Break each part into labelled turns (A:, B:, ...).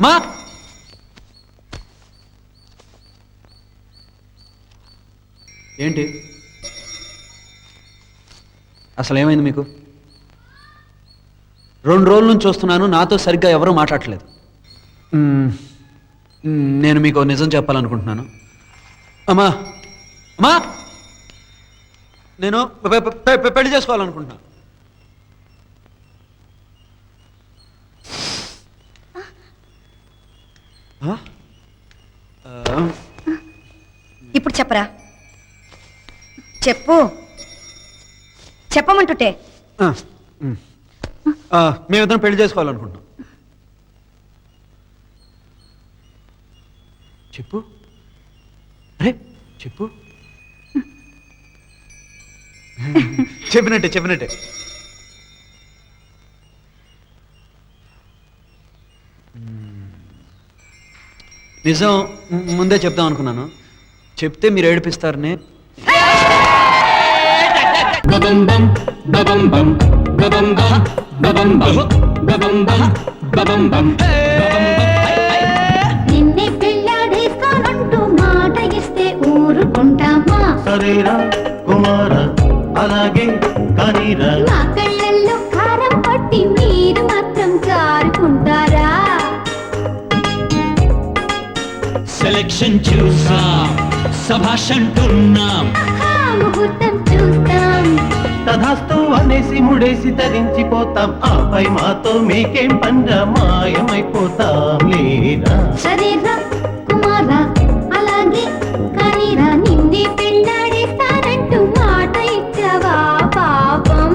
A: అమ్మా ఏంటి అసలు ఏమైంది మీకు? 2 రోజుల నుంచి చూస్తున్నాను, నాతో సరిగ్గా ఎవరూ మాట్లాడట్లేదు. నేను మీకు నిజం చెప్పాలనుకుంటున్నాను. అమ్మా అమ్మా నేను పెళ్లి చేసుకోవాలనుకుంటున్నాను.
B: ఇప్పుడు చెప్పరా, చెప్పు, చెప్పమంటుంటే.
A: మేమిద్దరం పెళ్లి చేసుకోవాలనుకుంటున్నాం. చెప్పు, అరే చెప్పు. చెప్పినట్టే నిజం ముందే చెప్దాం అనుకున్నాను, చెప్తే మీరు ఏడిపిస్తారని.
C: నిన్నే పెళ్ళాడేస్తానంటూ మాట ఇస్తే ఊరుకుంటామా?
D: సరేరా కుమార అలాగే కానీరా.
C: మా కళ్ళల్లో కారం పట్టి మీరు మాత్రం జారుకుంటారా?
E: సెలక్షన్ చూసాం, సభాషంటున్నాం,
C: ముహూర్తం చూస్తాం.
D: తధాస్తు అనేసి ముడేసి తరించిపోతాం. ఆపై మాతో మీకేం పండ్ర మాయమైపోతాం లేరా.
C: సరేరా కుమారా అలాగే కానీరా. నిన్నే పెళ్ళాడేస్తానంటూ మాట ఇచ్చావా పాపం?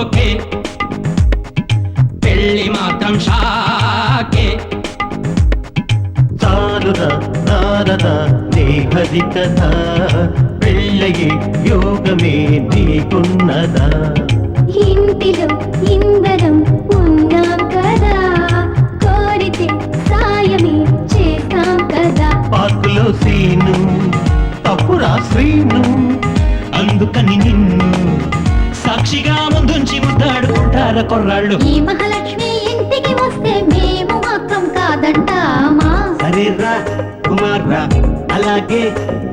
E: ఓకే పెళ్ళి మాత్రం షాకే.
D: చాలుదా నారదా నీ హరి కథ, పెళ్ళయ్యే యోగమే నీకున్నదా.
C: ఇంటిలో ఇందరం ఉన్నాం కదా, కోరితే సాయమే చేస్తాం కదా.
D: పార్కులో సీను తప్పురా శ్రీను,
E: అందుకని నిన్ను సాక్షిగా ముందుంచి ముద్దాడుకుంటారా కొర్రాళ్ళు.
C: ఈ మహాలక్ష్మి ఇంటికి వస్తే మేము మాత్రం కాదంటామా?
D: సరేరా కుమార్రా అలాగే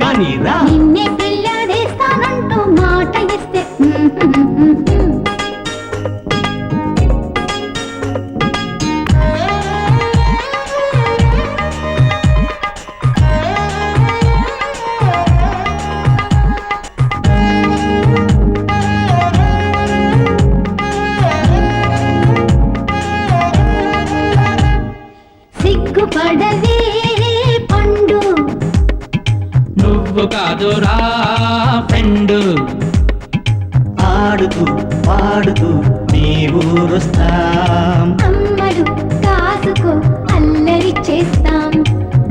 D: కానీరా.
C: నిన్నే పెళ్ళాడేస్తానంటూ మాట ఇస్తే సిగ్గుపడవే పండు,
E: నువ్వు కాదురా ఫ్రెండు.
D: ఆడుతూ పాడుతూ నీ ఊరొస్తాం.
C: అమ్మడు కాసుకో అల్లరి చేస్తాం.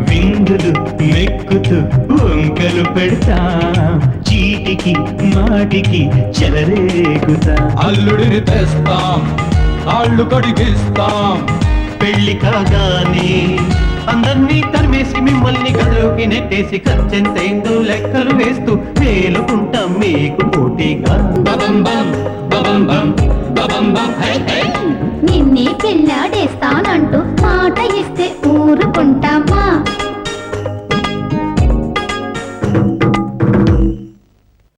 E: విందులు మెక్కుతూ వంకలు పెడతాం, చీటికి మాటికి చెలరేగుతాం. అల్లుడిని తెస్తాం, కాళ్ళు కడిగిస్తాం.
D: పెళ్లి కాగానే అందర్నీ తరిమేసి మిమ్మల్ని గదిలోకి నెట్టేసి ఖర్చెంతైందో లెక్కలు వేస్తూ మేలుకుంటాం మీకు పోటీగా.
E: బబంబం బబంబం బబంబం హై హై.
C: నిన్నే పెళ్ళాడేస్తానంటూ మాట ఇస్తే ఊరుకుంటామా?